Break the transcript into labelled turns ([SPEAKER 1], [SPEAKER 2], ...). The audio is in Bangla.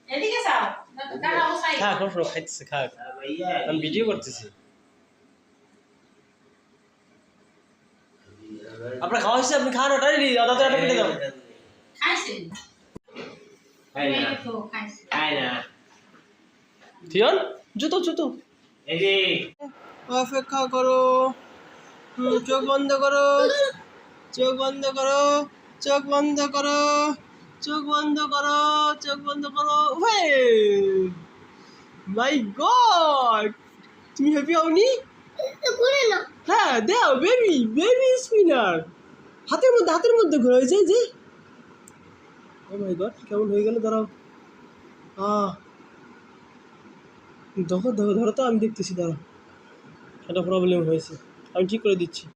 [SPEAKER 1] এদিকে যাও না তো কাটা বসাই
[SPEAKER 2] খা খসরো খাইতেছে খা আমি ভিডিও করতেছি আপনার খাওয়া হয়েছে আপনি খান ওটাই নি দাদা একটা পেটে দাও
[SPEAKER 1] খাইছেন
[SPEAKER 3] খাই না
[SPEAKER 1] তো খাইছেন
[SPEAKER 3] খাই না
[SPEAKER 2] থিয়ন জুতো জুতো
[SPEAKER 3] এই যে
[SPEAKER 2] অপেক্ষা করো চোখ বন্ধ করো চোখ বন্ধ করো চোখ বন্ধ করো চোখ বন্ধ করো চোখ বন্ধ করো ওয়ে মাই গড তুমি হ্যাপি হওনি হ্যাঁ দাও বেবি বেবি স্পিনার হাতের মধ্যে ঘুরে হয়েছে যে ও মাই গড কেমন হয়ে গেল দাঁড়াও দেখো দেখো ধরো তো আমি দেখতেছি দাঁড়াও একটা প্রবলেম হয়েছে আমি ঠিক করে দিচ্ছি